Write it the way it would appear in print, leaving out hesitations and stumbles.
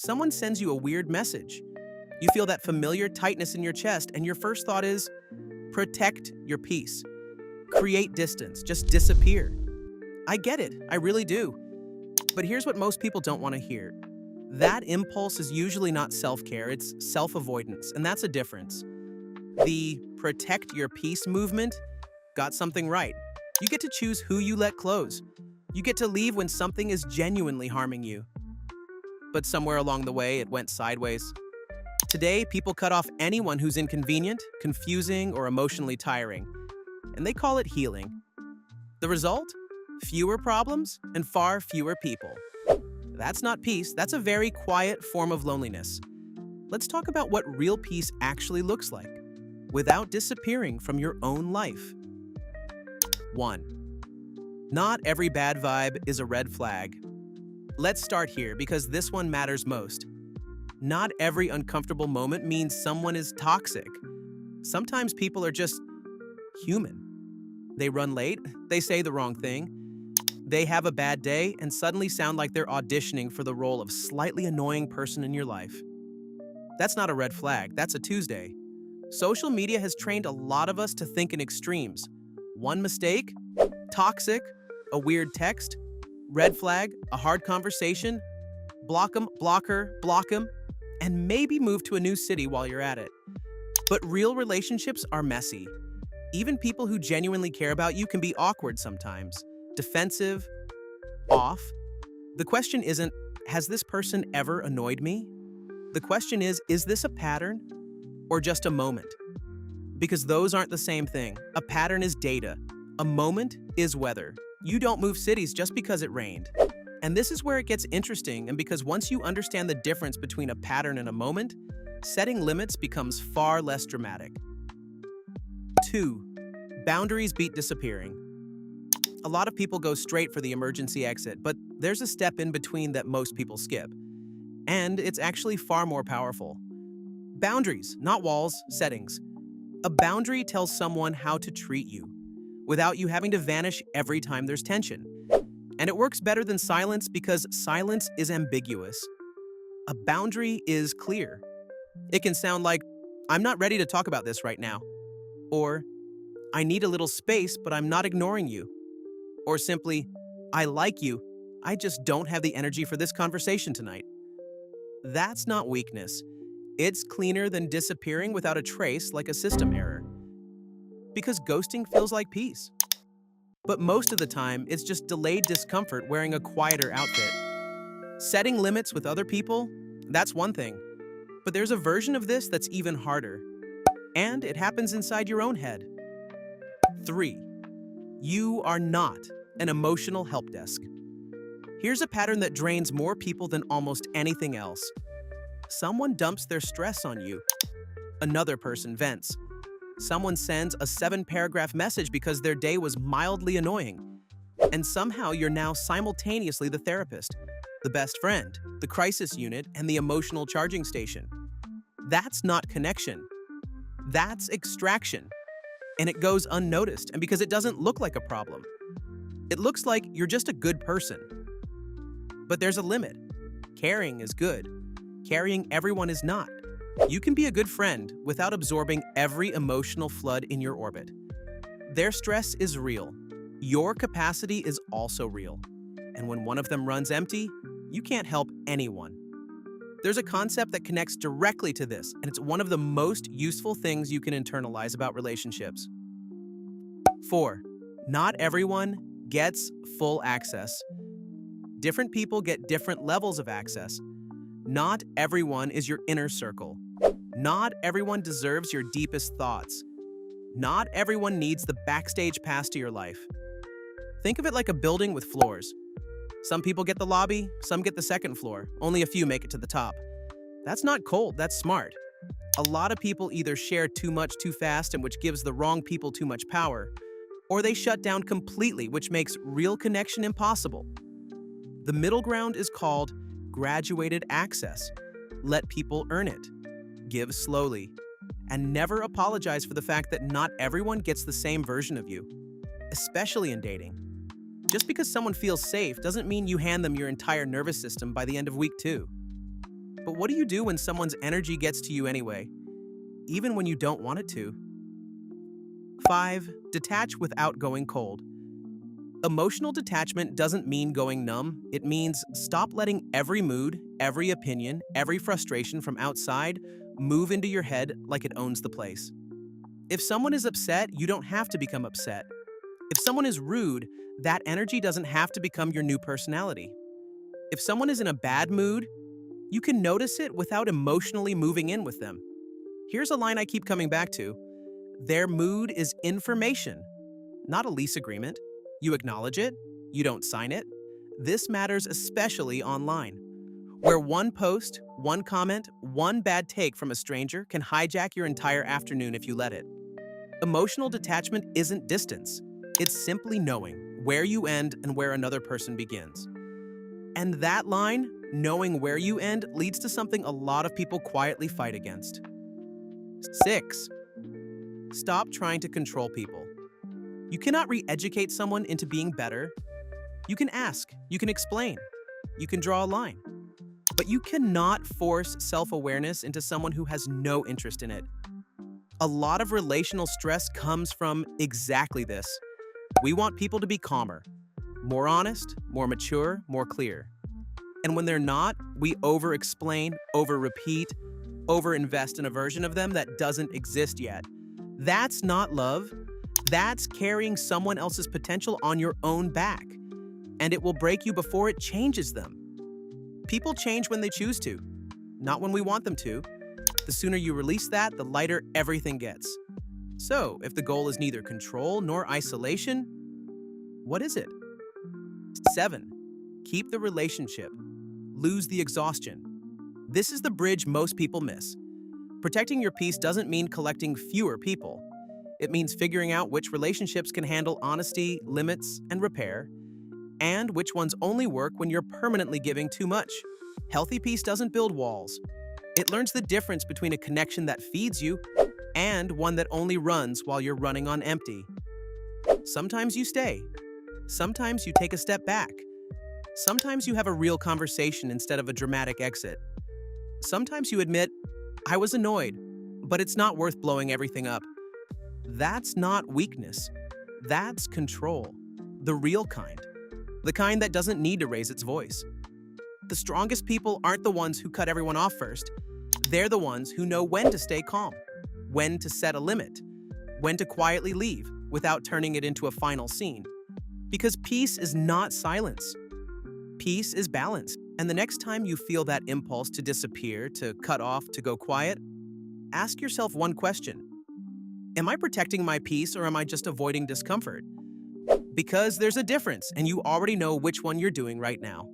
Someone sends you a weird message. You feel that familiar tightness in your chest, and your first thought is, protect your peace. Create distance, just disappear. I get it, I really do. But here's what most people don't want to hear. That impulse is usually not self-care, it's self-avoidance, and that's a difference. The protect your peace movement got something right. You get to choose who you let close. You get to leave when something is genuinely harming you. But somewhere along the way, it went sideways. Today, people cut off anyone who's inconvenient, confusing, or emotionally tiring, and they call it healing. The result? Fewer problems and far fewer people. That's not peace, that's a very quiet form of loneliness. Let's talk about what real peace actually looks like, without disappearing from your own life. 1. Not every bad vibe is a red flag. Let's start here because this one matters most. Not every uncomfortable moment means someone is toxic. Sometimes people are just human. They run late, they say the wrong thing, they have a bad day and suddenly sound like they're auditioning for the role of slightly annoying person in your life. That's not a red flag, that's a Tuesday. Social media has trained a lot of us to think in extremes. One mistake, toxic, a weird text, red flag, a hard conversation, block them, block her, block him, and maybe move to a new city while you're at it. But real relationships are messy. Even people who genuinely care about you can be awkward sometimes, defensive, off. The question isn't, has this person ever annoyed me? The question is this a pattern or just a moment? Because those aren't the same thing. A pattern is data. A moment is weather. You don't move cities just because it rained. And this is where it gets interesting, and because once you understand the difference between a pattern and a moment, setting limits becomes far less dramatic. 2. Boundaries beat disappearing. A lot of people go straight for the emergency exit, but there's a step in between that most people skip. And it's actually far more powerful. Boundaries, not walls, settings. A boundary tells someone how to treat you, without you having to vanish every time there's tension. And it works better than silence because silence is ambiguous. A boundary is clear. It can sound like, I'm not ready to talk about this right now. Or, I need a little space, but I'm not ignoring you. Or simply, I like you, I just don't have the energy for this conversation tonight. That's not weakness. It's cleaner than disappearing without a trace like a system error. Because ghosting feels like peace. But most of the time, it's just delayed discomfort wearing a quieter outfit. Setting limits with other people, that's one thing. But there's a version of this that's even harder. And it happens inside your own head. 3. You are not an emotional help desk. Here's a pattern that drains more people than almost anything else. Someone dumps their stress on you. Another person vents. Someone sends a 7-paragraph message because their day was mildly annoying. And somehow you're now simultaneously the therapist, the best friend, the crisis unit, and the emotional charging station. That's not connection. That's extraction. And it goes unnoticed, and because it doesn't look like a problem. It looks like you're just a good person. But there's a limit. Caring is good. Carrying everyone is not. You can be a good friend without absorbing every emotional flood in your orbit. Their stress is real. Your capacity is also real. And when one of them runs empty, you can't help anyone. There's a concept that connects directly to this, and it's one of the most useful things you can internalize about relationships. 4. Not everyone gets full access. Different people get different levels of access. Not everyone is your inner circle. Not everyone deserves your deepest thoughts. Not everyone needs the backstage pass to your life. Think of it like a building with floors. Some people get the lobby, some get the second floor. Only a few make it to the top. That's not cold, that's smart. A lot of people either share too much too fast, and which gives the wrong people too much power, or they shut down completely, which makes real connection impossible. The middle ground is called graduated access. Let people earn it. Give slowly. And never apologize for the fact that not everyone gets the same version of you, especially in dating. Just because someone feels safe doesn't mean you hand them your entire nervous system by the end of week 2. But what do you do when someone's energy gets to you anyway, even when you don't want it to? 5. Detach without going cold. Emotional detachment doesn't mean going numb. It means stop letting every mood, every opinion, every frustration from outside move into your head like it owns the place. If someone is upset, you don't have to become upset. If someone is rude, that energy doesn't have to become your new personality. If someone is in a bad mood, you can notice it without emotionally moving in with them. Here's a line I keep coming back to. Their mood is information, not a lease agreement. You acknowledge it, you don't sign it. This matters especially online, where one post, one comment, one bad take from a stranger can hijack your entire afternoon if you let it. Emotional detachment isn't distance. It's simply knowing where you end and where another person begins. And that line, knowing where you end, leads to something a lot of people quietly fight against. 6. Stop trying to control people. You cannot re-educate someone into being better. You can ask, you can explain, you can draw a line. But you cannot force self-awareness into someone who has no interest in it. A lot of relational stress comes from exactly this. We want people to be calmer, more honest, more mature, more clear. And when they're not, we over-explain, over-repeat, over-invest in a version of them that doesn't exist yet. That's not love. That's carrying someone else's potential on your own back. And it will break you before it changes them. People change when they choose to, not when we want them to. The sooner you release that, the lighter everything gets. So, if the goal is neither control nor isolation, what is it? 7. Keep the relationship. Lose the exhaustion. This is the bridge most people miss. Protecting your peace doesn't mean collecting fewer people. It means figuring out which relationships can handle honesty, limits, and repair, and which ones only work when you're permanently giving too much. Healthy peace doesn't build walls. It learns the difference between a connection that feeds you and one that only runs while you're running on empty. Sometimes you stay. Sometimes you take a step back. Sometimes you have a real conversation instead of a dramatic exit. Sometimes you admit, I was annoyed, but it's not worth blowing everything up. That's not weakness. That's control. The real kind. The kind that doesn't need to raise its voice. The strongest people aren't the ones who cut everyone off first. They're the ones who know when to stay calm, when to set a limit, when to quietly leave without turning it into a final scene. Because peace is not silence. Peace is balance. And the next time you feel that impulse to disappear, to cut off, to go quiet, ask yourself one question. Am I protecting my peace or am I just avoiding discomfort? Because there's a difference, and you already know which one you're doing right now.